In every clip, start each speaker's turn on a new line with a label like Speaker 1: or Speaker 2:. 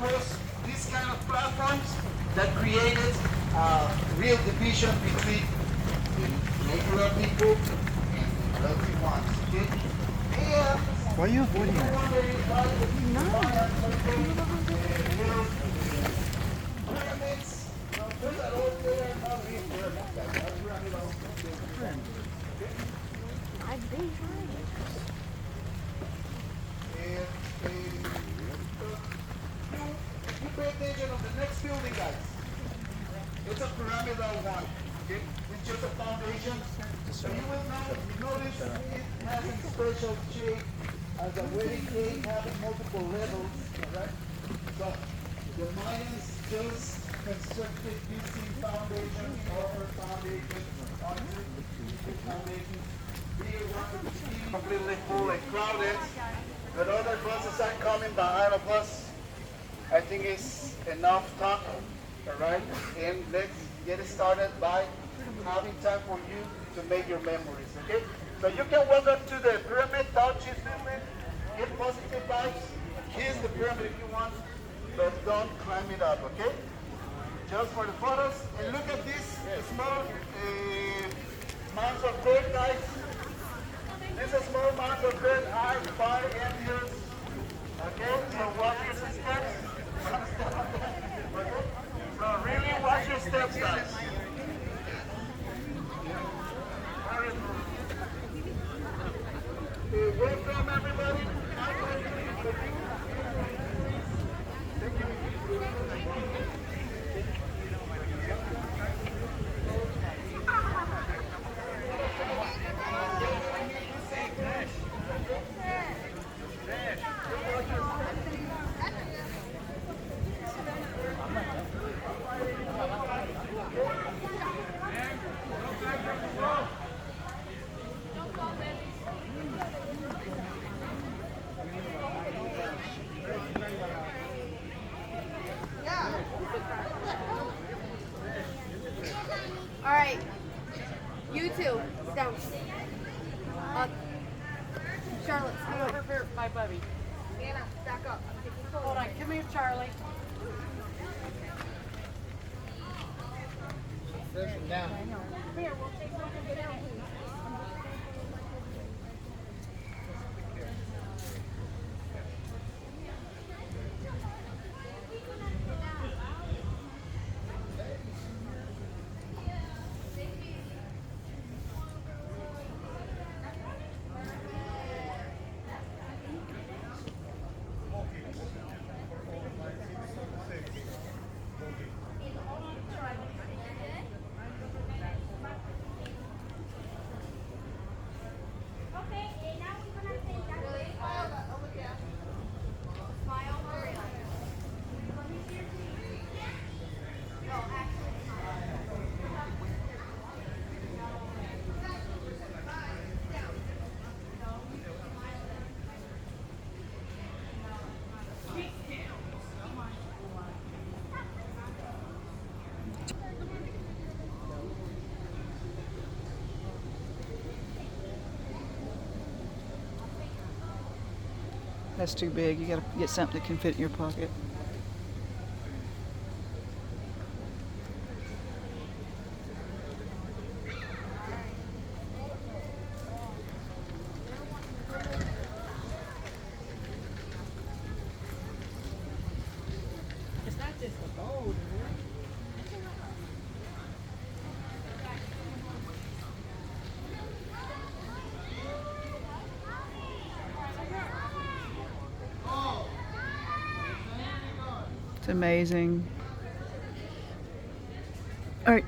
Speaker 1: was these kind of platforms that created real division between the regular people and the wealthy ones. Okay? And
Speaker 2: Why are you avoiding it?
Speaker 1: Pyramids, those are all there, not real pyramids. That's pyramid of
Speaker 3: I've been trying.
Speaker 1: If you pay attention on the next building, guys, it's a pyramidal one. Okay? It's just a foundation. So you will notice it has a special shape as a wedding cake having multiple levels. Alright? So the Mayans just constructed using foundations, upper foundations, foundations. Here one completely full and crowded. But other buses are coming behind of us. I think it's enough talk, all right? And let's get it started by having time for you to make your memories, okay? So you can walk up to the pyramid, touch it, get positive vibes, kiss the pyramid if you want, but don't climb it up, okay? Just for the photos. And look at this small mounds of dirt, guys. These small mounds of dirt are fire engines. Okay, so watch your steps. Okay? So really watch your steps, guys. Welcome, everybody.
Speaker 3: All right, you two, down. Charlotte, come over here, my buddy. Anna, back up. Hold on, come here, Charlie.
Speaker 2: Down.
Speaker 3: Come here, we'll take one and get down.
Speaker 4: That's too big. You gotta get something that can fit in your pocket.
Speaker 3: It's not just the gold,
Speaker 4: It's amazing. All right.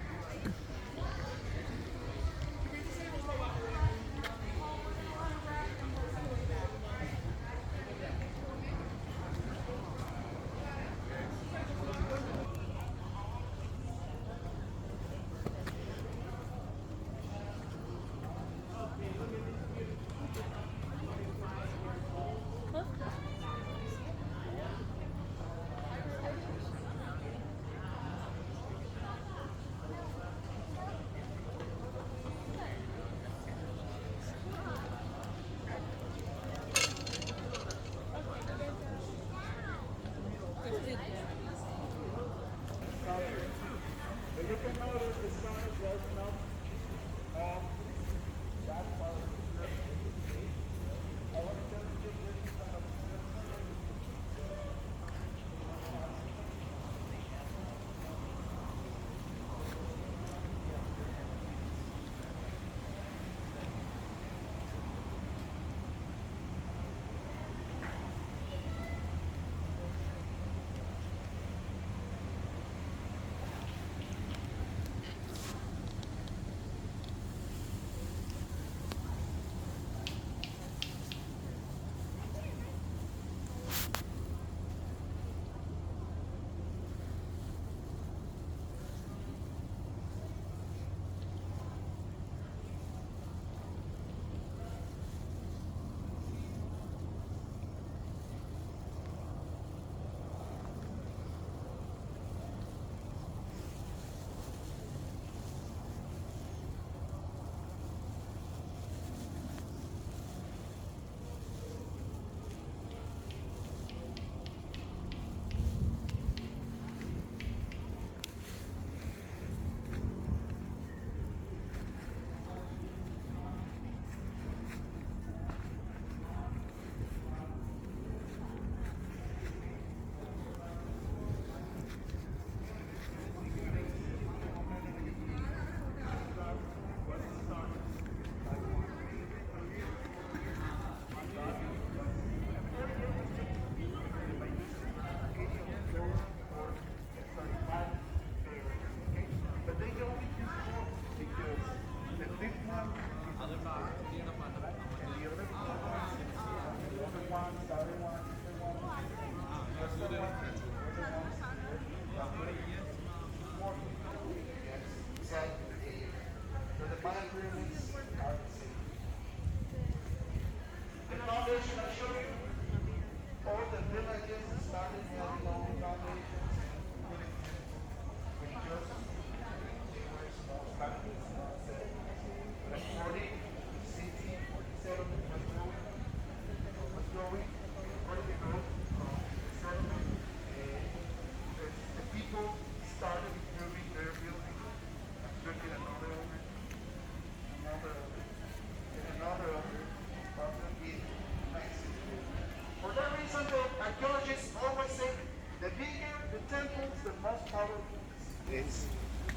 Speaker 1: It's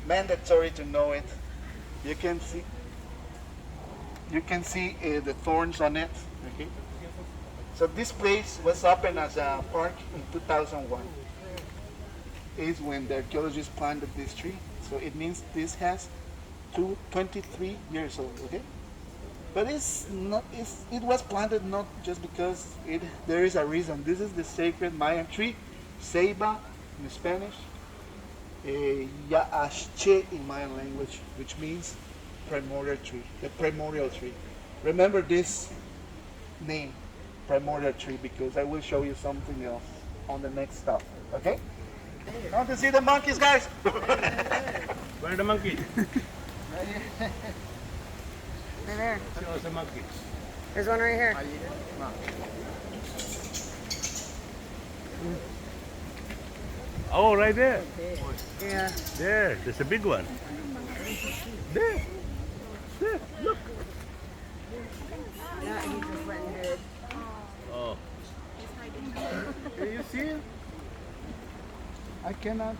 Speaker 1: mandatory to know it. You can see the thorns on it. Okay. So this place was opened as a park in 2001. Is when the archaeologists planted this tree. So it means this has 23 years old. Okay. But it's not. It was planted not just because there is a reason. This is the sacred Mayan tree, Ceiba in Spanish, Yaashche in Mayan language, which means primordial tree. The primordial tree. Remember this name, primordial tree, because I will show you something else on the next stop. Okay? Want to see the monkeys, guys?
Speaker 5: Where are the monkeys?
Speaker 3: They're there.
Speaker 5: Show us the monkeys.
Speaker 3: There's one right here.
Speaker 5: Oh, right there.
Speaker 3: Yeah.
Speaker 5: There. There's a big one. There. There. Look.
Speaker 3: No, he just went and did.
Speaker 5: Oh.
Speaker 1: Do you see it? I cannot.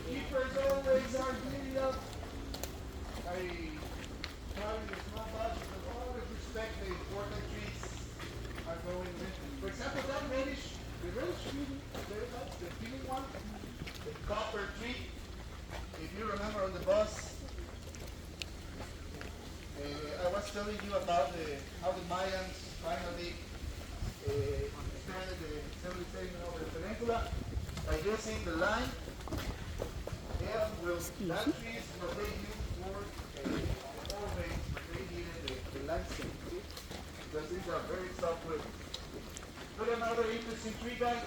Speaker 1: Keepers always are giddy up. I carry a small budget, but always respect the important trees are going with. For example, that the reddish tree, the pink one, the copper tree. If you remember on the bus, I was telling you about how the Mayans finally expanded the civilization over the peninsula by using the line. That tree is what they used for always they needed the landscape. Because these are very soft wood. Look at another interesting tree, guys.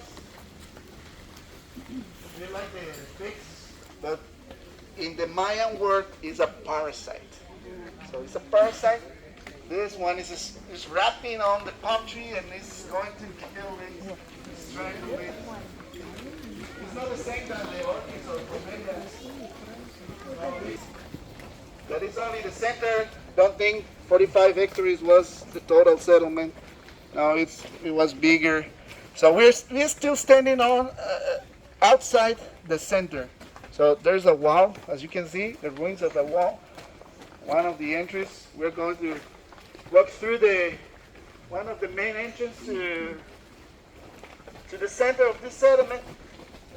Speaker 1: You like the sticks, but in the Mayan word is a parasite. So it's a parasite. This one is wrapping on the palm tree and it's going to kill it, strangle it. It's not the same as the orchids or bromeliads. That is only the center. Don't think 45 hectares was the total settlement. No, it was bigger. So we're still standing on outside the center. So there's a wall, as you can see, the ruins of the wall. One of the entries. We're going to walk through one of the main entrances to the center of this settlement.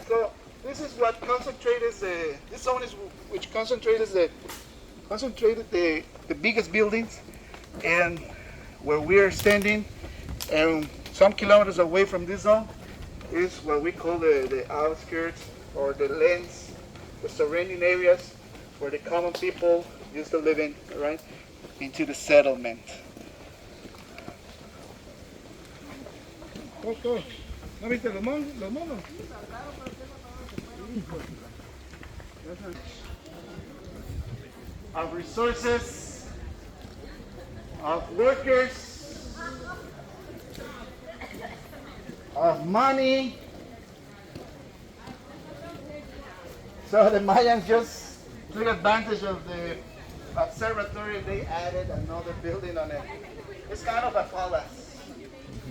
Speaker 1: So this is what concentrated this zone is which concentrated the biggest buildings, and where we are standing, and some kilometers away from this zone is what we call the outskirts or the lanes, the surrounding areas where the common people used to live in, right, into the settlement. Okay. ¿No viste los monos? Of resources, of workers, of money. So the Mayans just took advantage of the observatory. They added another building on it. It's kind of a palace.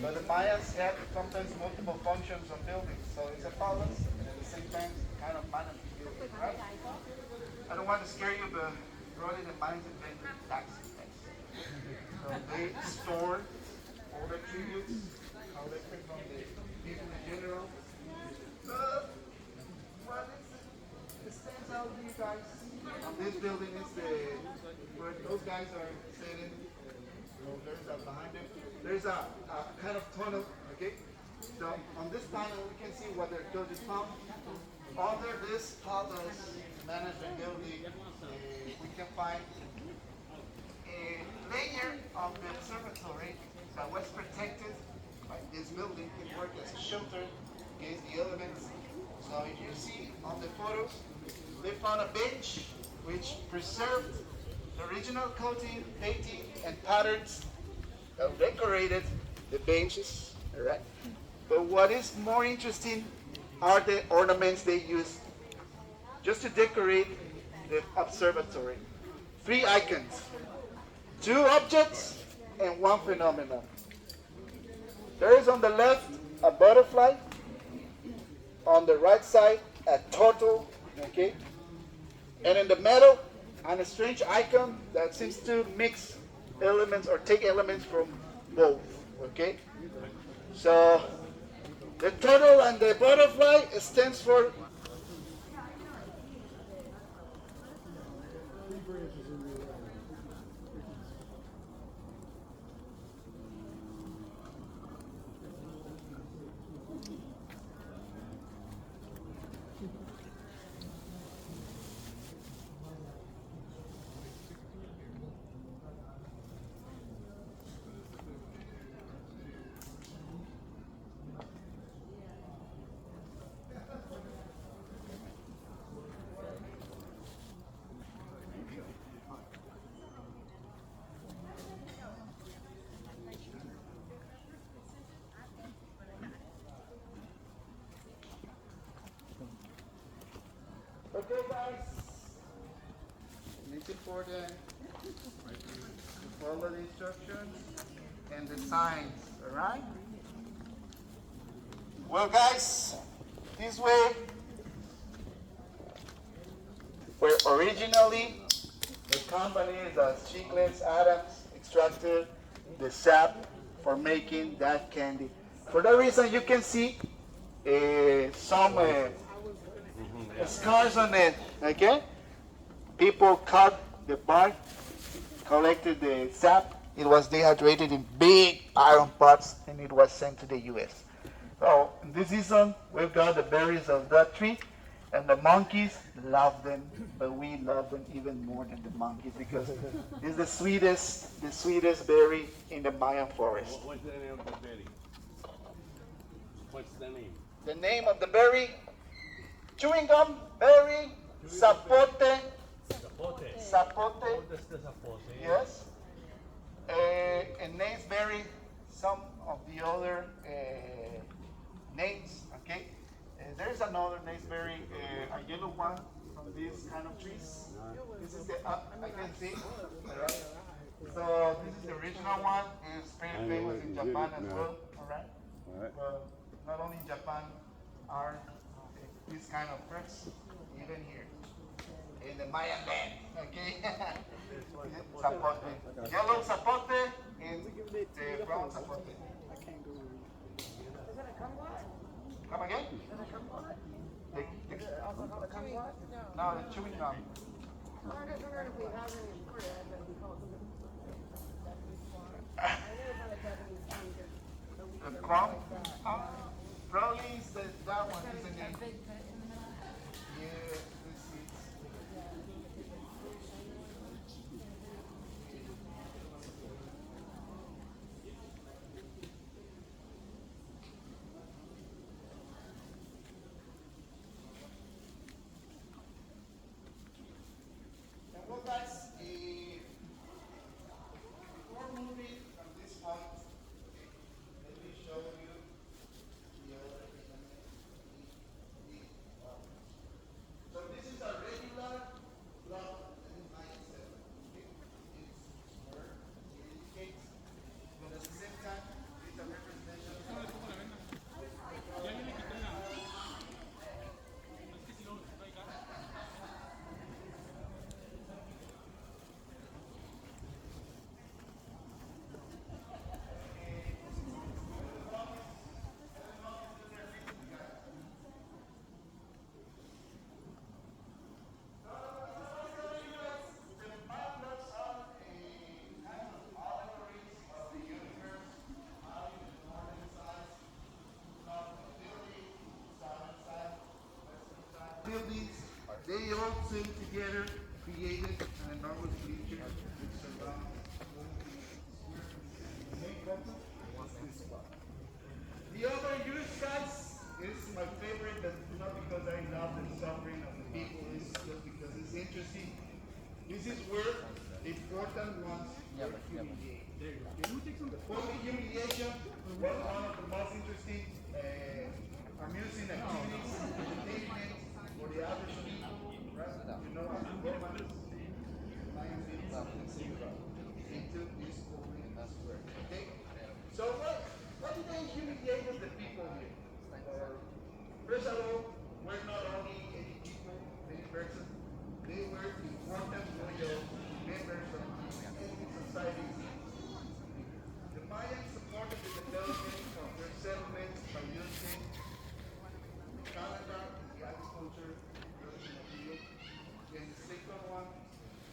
Speaker 1: But the Mayans had sometimes multiple functions on buildings. So it's a palace and at the same time kind of managed building, right? I don't want to scare you, but probably the Mayans invented tax. So they stored all the tributes collected from the people in general. What stands out to you guys on this building is where those guys are sitting. There's behind them. There's a kind of tunnel, okay? So on this panel we can see what the archaeologists found. Under this palace management building, we can find a layer of the observatory that was protected by this building. It worked as a shelter against the elements. So if you see on the photos, they found a bench which preserved the original coating, painting, and patterns that decorated the benches, all right? But what is more interesting are the ornaments they use just to decorate the observatory. 3 icons, 2 objects, and 1 phenomenon. There is on the left a butterfly, on the right side a turtle, okay? And in the middle, a strange icon that seems to mix elements or take elements from both, okay? So the turtle and the butterfly stands for okay, guys. It's important to follow the instructions and the signs, all right? Well, guys, this way, where originally the companies that Chiclets Adams extracted the sap for making that candy. For that reason, you can see some scars on it, okay? People cut the bark, collected the sap. It was dehydrated in big iron pots, and it was sent to the U.S. So in this season, we've got the berries of that tree, and the monkeys love them, but we love them even more than the monkeys because it's the sweetest berry in the Mayan forest.
Speaker 5: What's the name of the berry? What's the name?
Speaker 1: The name of the berry, chewing gum berry, zapote.
Speaker 5: Zapote.
Speaker 1: Zapote.
Speaker 5: What is the zapote?
Speaker 1: Yes. And names vary. Some of the other names, okay? There's another nameberry, a yellow one from these kind of trees. This is the, I can see. Alright. So this is the original one. It's pretty famous in Japan as well. Alright. Well, not only in Japan are these kind of fruits, even here in the Mayan land. Okay. Zapote. Yellow zapote and the brown zapote. Come again? No, the chewing gum. The crumb? Probably is that one, isn't it? Yeah, this is. Well, guys, before moving from this point, let me show you the other So this is a regular block that is Mayan 7. Okay? It's where it indicates, but at the same time, it's a representation of buildings, they all seem together created an enormous feature which surrounds the other use, guys, is my favorite, but not because I love the suffering of the people, it's just because it's interesting. This is where the important ones were humiliated. The public humiliation was one of the most interesting amusing activities, entertainment for the average people, right? You know how the Romans, Mayan people, into this holy square. Okay? So what did they humiliate the people here? First of all, we're not only any people, any person, they were important loyal members of any society. The Mayans supported the development of their settlements by using the calendar, the agriculture, production of meal. And the second one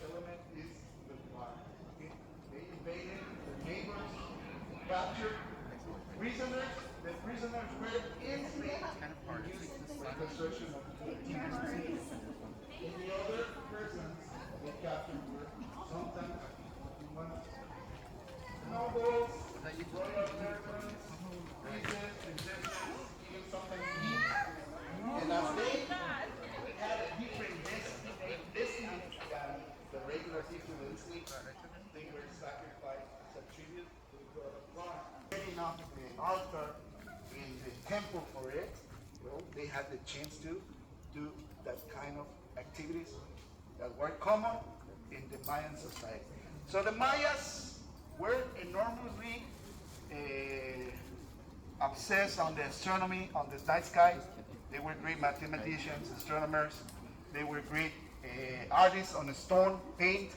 Speaker 1: element is the war. Okay? They invaded their neighbors, captured prisoners. The prisoners were enslaved and used for the construction of the other persons they captured were sometimes nobles, royal servants, princes, princesses, even sometimes kings. And as they had a different destiny than the regular people in sleep, they were sacrificed as a tribute to the god of God. Setting up the altar in the temple for it, well, they had the chance to do that kind of activities that were common in the Mayan society. So the Mayas were enormously obsessed on the astronomy, on the night sky. They were great mathematicians, astronomers. They were great artists on the stone, paint,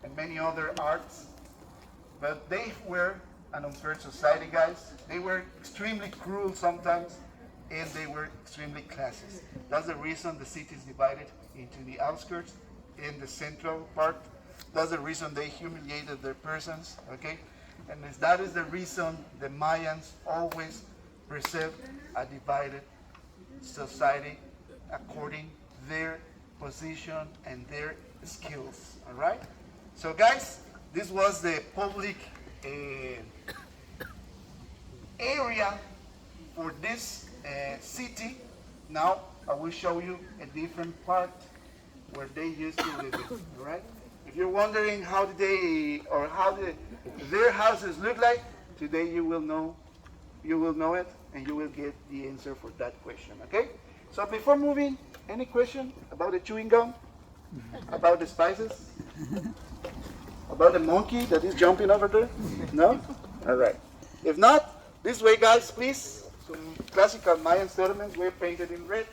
Speaker 1: and many other arts. But they were an unfair society, guys. They were extremely cruel sometimes, and they were extremely classist. That's the reason the city is divided into the outskirts and the central part. That's the reason they humiliated their persons, okay? And that is the reason the Mayans always preserved a divided society according their position and their skills, all right? So guys, this was the public area for this city. Now I will show you a different part where they used to live in, all right? If you're wondering how did they, or how did their houses look like, today you will know it, and you will get the answer for that question, okay? So before moving, any question about the chewing gum? About the spices? About the monkey that is jumping over there? No? All right. If not, this way, guys, please. Some classical Mayan settlements were painted in red.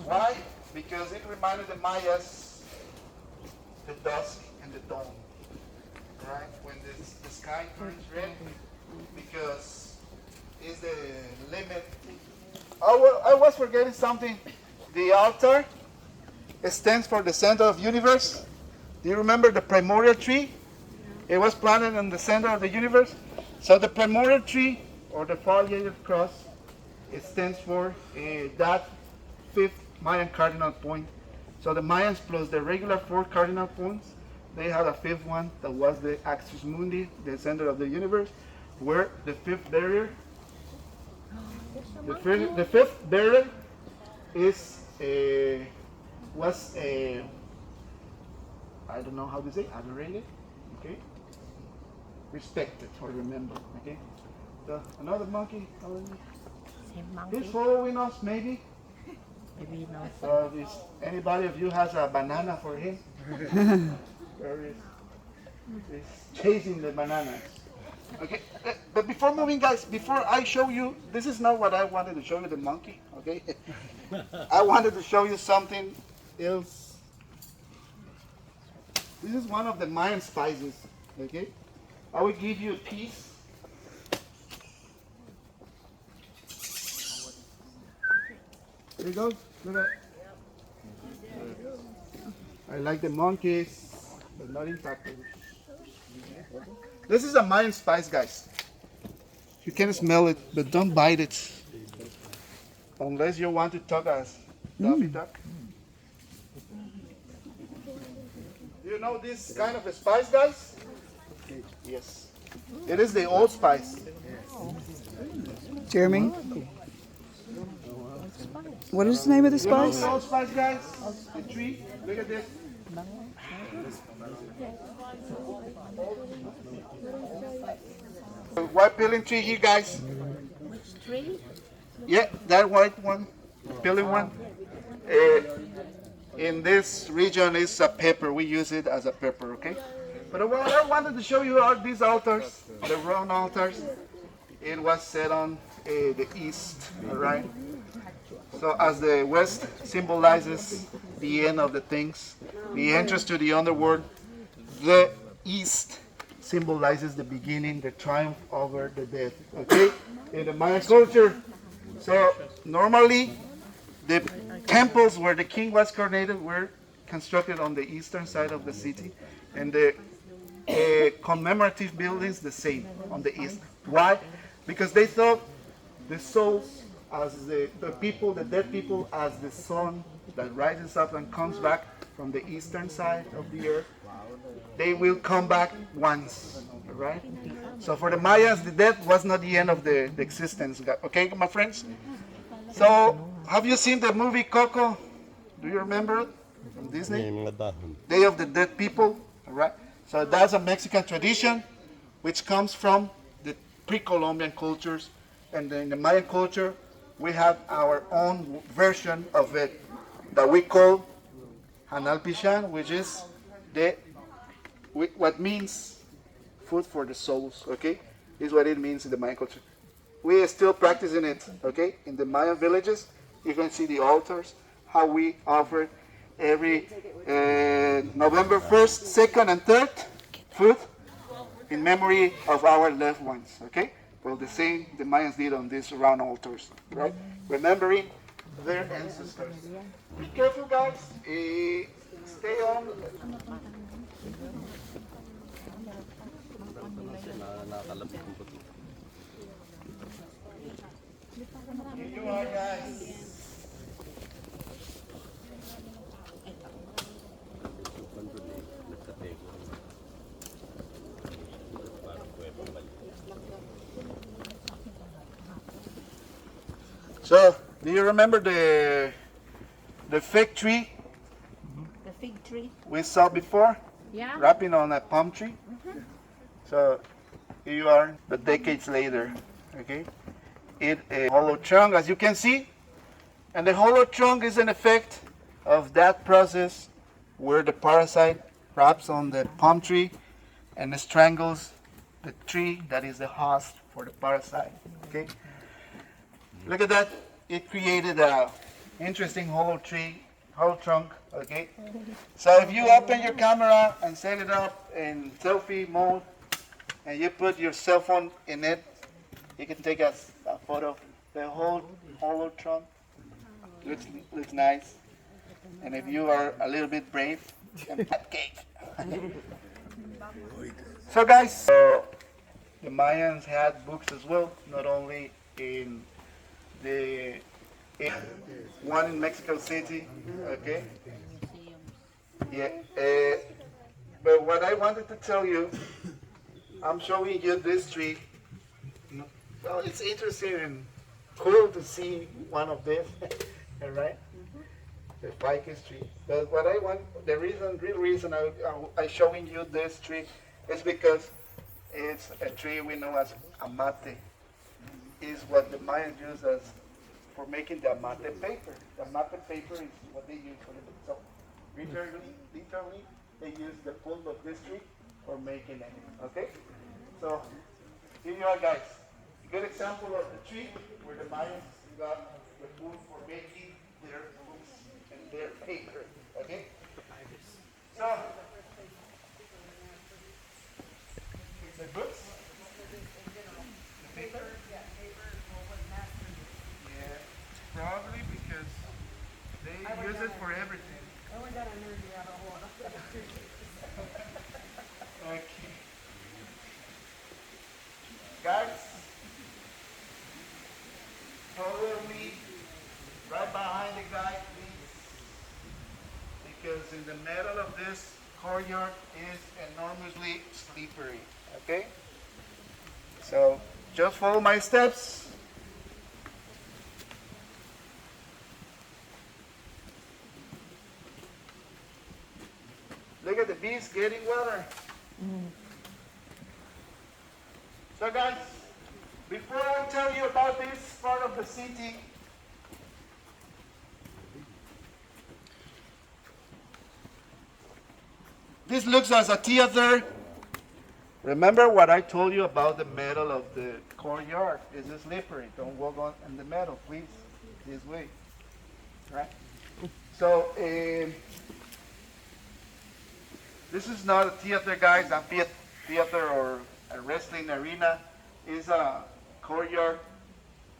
Speaker 1: Why? Because it reminded the Mayas the dusk and the dawn, right? When the sky turns red, because it's the limit. I was forgetting something. The altar stands for the center of the universe. Do you remember the primordial tree? It was planted in the center of the universe. So the primordial tree, or the foliated cross, it stands for that fifth Mayan cardinal point. So the Mayans plus the regular 4 cardinal points, they had a fifth one that was the Axis Mundi, the center of the universe, where the fifth barrier, the fifth barrier is was I don't know how to say, adorated, okay, respected or remembered, okay. So another monkey, he's following us, maybe. If anybody of you has a banana for him, he's chasing the bananas. Okay, but before moving, guys, before I show you, this is not what I wanted to show you, the monkey, okay? I wanted to show you something else. This is one of the Mayan spices, okay? I will give you a piece. There you go. Look at it. I like the monkeys, but not impacted. This is a Mayan spice, guys. You can smell it, but don't bite it. Unless you want to talk as Daffy Duck. Do you know this kind of a spice, guys? Yes. It is the old spice.
Speaker 4: Jeremy? What is the name of the
Speaker 1: You know
Speaker 4: spice?
Speaker 1: the old spice, guys? The tree. Look at this. White peeling tree here, guys.
Speaker 3: tree?
Speaker 1: Yeah, that white one, peeling one. Uh, in this region is a pepper. We use it as a pepper, okay? But what I wanted to show you are these altars, the round altars. It was set on the east, all right? So as the west symbolizes the end of the things, the entrance to the underworld, the east symbolizes the beginning, the triumph over the death, okay? In the Mayan culture, so normally the temples where the king was coronated were constructed on the eastern side of the city, and the commemorative buildings the same on the east. Why? Because they thought the souls as the people, the dead people, as the sun that rises up and comes back from the eastern side of the earth, they will come back once, right? So for the Mayas, the death was not the end of the existence, okay, my friends? So, have you seen the movie Coco? Do you remember it from Disney? Day of the Dead People, all right? So that's a Mexican tradition which comes from the pre-Columbian cultures, and in the Mayan culture, we have our own version of it that we call Hanalpishan, which is what means food for the souls, okay? Is what it means in the Mayan culture. We are still practicing it, okay? In the Mayan villages, you can see the altars, how we offer every November 1st, 2nd, and 3rd food in memory of our loved ones, okay? Well, the same the Mayans did on these round altars, right? Remembering their ancestors. Be careful, guys. Stay on. Here you are, guys. So, do you remember the fig tree
Speaker 3: The fig tree?
Speaker 1: we saw before?
Speaker 3: Yeah.
Speaker 1: Wrapping on a palm tree? So, here you are, but decades later, okay? It a hollow trunk, as you can see, and the hollow trunk is an effect of that process where the parasite wraps on the palm tree and strangles the tree that is the host for the parasite, okay? Look at that. It created a interesting hollow trunk, okay? So if you open your camera and set it up in selfie mode and you put your cell phone in it, you can take a photo. The whole hollow trunk looks nice. And if you are a little bit brave, you can cut cake. So guys, the Mayans had books as well, not only in one in Mexico City, okay? Yeah, but what I wanted to tell you, I'm showing you this tree. Well, it's interesting and cool to see one of this, all right? The ficus tree. But what I want, the real reason I'm showing you this tree is because it's a tree we know as amate. Is what the Mayans use as for making the amate paper. The amate paper is what they use for it. So literally, they use the pulp of this tree for making it. Okay? So here you are, guys. A good example of the tree where the Mayans got the pulp for making their books and their paper. Okay? So it's the books. The paper. Probably because they use it for everything. Okay. Guys, follow me right behind the guy, please. Because in the middle of this courtyard is enormously slippery. Okay? So just follow my steps. Look at the bees getting water. So guys, Before I tell you about this part of the city, this looks as a theater. Remember what I told you about the metal of the courtyard? It's slippery. Don't walk on the metal, please. This way. Right? So, this is not a theater, guys. Theater or a wrestling arena. It's a courtyard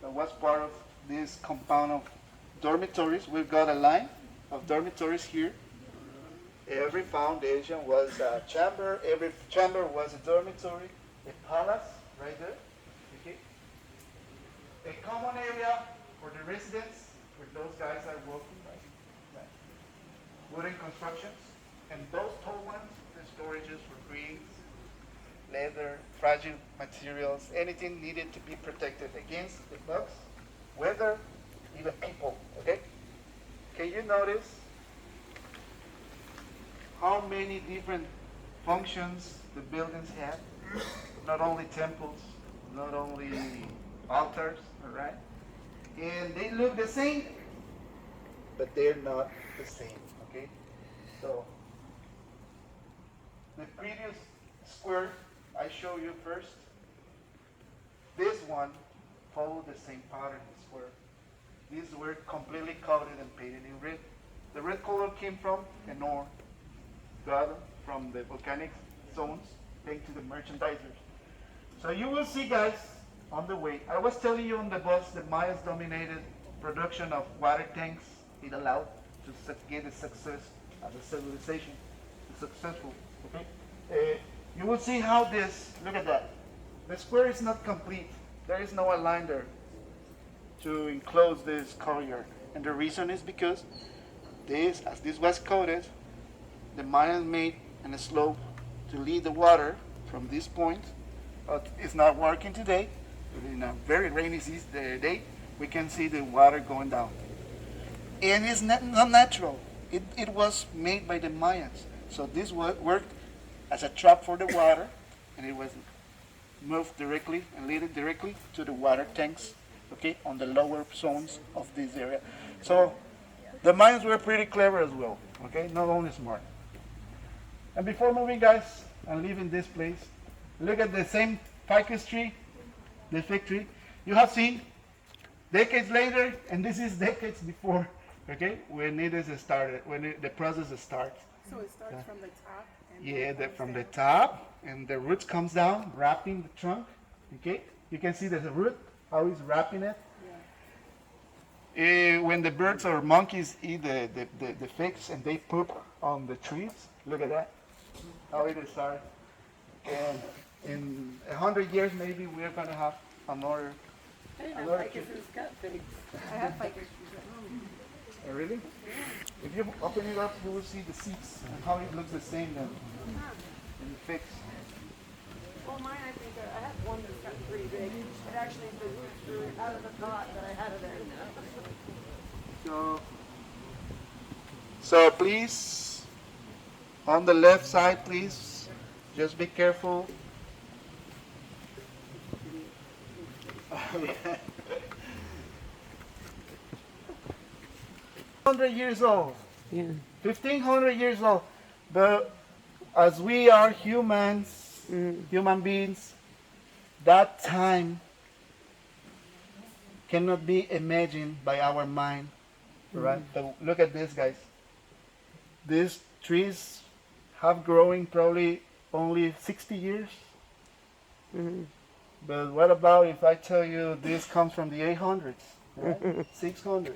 Speaker 1: that was part of this compound of dormitories. We've got a line of dormitories here. Every foundation was a chamber. Every chamber was a dormitory. A palace right there. Okay. A common area for the residents, where those guys are working, right? Wooden constructions. And those tall ones, the storages for greens, leather, fragile materials, anything needed to be protected against the bugs, weather, even people, okay? Can you notice how many different functions the buildings have? Not only temples, not only altars, all right? And they look the same, but they're not the same, okay? So, the previous square I show you first, this one followed the same pattern as square. These were completely coated and painted in red. The red color came from an ore gathered from the volcanic zones, thanks to the merchandisers. So you will see, guys, on the way. I was telling you on the bus, the Mayas dominated production of water tanks. It allowed to get a success as a civilization, successful. Okay? You will see how this, look at that. The square is not complete. There is no line there to enclose this courtyard. And the reason is because this, as this was coated, the Mayans made a slope to lead the water from this point. But it's not working today. In a very rainy day, we can see the water going down. And it's not natural. It was made by the Mayans. So this worked as a trap for the water, and it was moved directly and leaded directly to the water tanks, okay, on the lower zones of this area. So the Mayans were pretty clever as well, okay, not only smart. And before moving, guys, and leaving this place, look at the same ficus tree, the fig tree. You have seen decades later, and this is decades before, okay, when it is started, when the process starts.
Speaker 3: So it starts from the top?
Speaker 1: Yeah, from the top, and the roots comes down, wrapping the trunk, okay? You can see there's a root, how he's wrapping it. Yeah. When the birds or monkeys eat the figs and they poop on the trees, look at that, how it is started. And in 100 years, maybe we're gonna have another.
Speaker 3: I didn't know ficus got figs. I have ficus trees at home.
Speaker 1: Oh, really? If you open it up, you will see the seeds and how it looks the same then in the figs.
Speaker 3: Well, mine, I think, I have one that's got pretty big. It actually, the roots grew out of the pot that I had it in.
Speaker 1: So please, on the left side, please, just be careful. 100 years old.
Speaker 6: Yeah.
Speaker 1: 1500 years old. But as we are humans, human beings, that time cannot be imagined by our mind. Right? But look at this, guys. These trees have growing probably only 60 years. But what about if I tell you this comes from the 800s, right? 600s.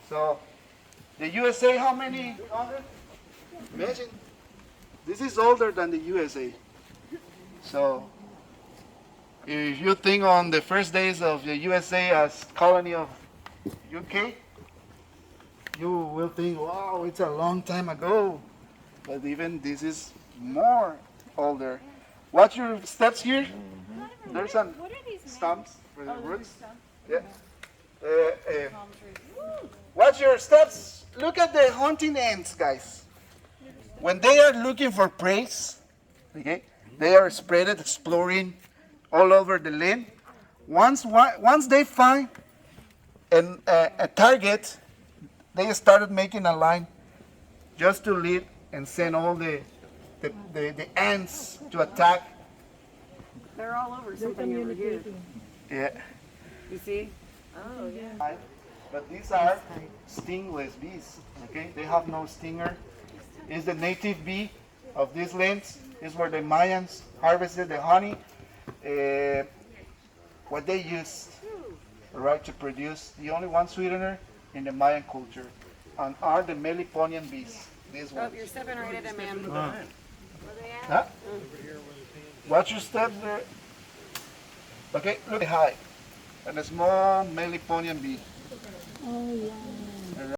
Speaker 1: So the USA, how many hundred? Imagine, this is older than the USA. So if you think on the first days of the USA as colony of UK, you will think, wow, it's a long time ago. But even this is more older. Watch your steps here. There's some stumps for the roots. Yeah. Watch your steps. Look at the hunting ants, guys. When they are looking for prey, okay, they are spread exploring all over the land. Once they find a target, they started making a line just to lead and send all the ants to attack.
Speaker 3: They're all over something over here.
Speaker 1: Yeah.
Speaker 3: You see? Oh, yeah.
Speaker 1: But these are stingless bees. Okay, they have no stinger. It's the native bee of these lands. Is where the Mayans harvested the honey. What they used, right, to produce the only one sweetener in the Mayan culture, and are the Meliponian bees. These
Speaker 3: Oh,
Speaker 1: ones.
Speaker 3: you're 7 or 8 of them, man.
Speaker 1: Huh? Watch your step there. Okay, look high. And a small Meliponian bee.
Speaker 6: Oh, yeah.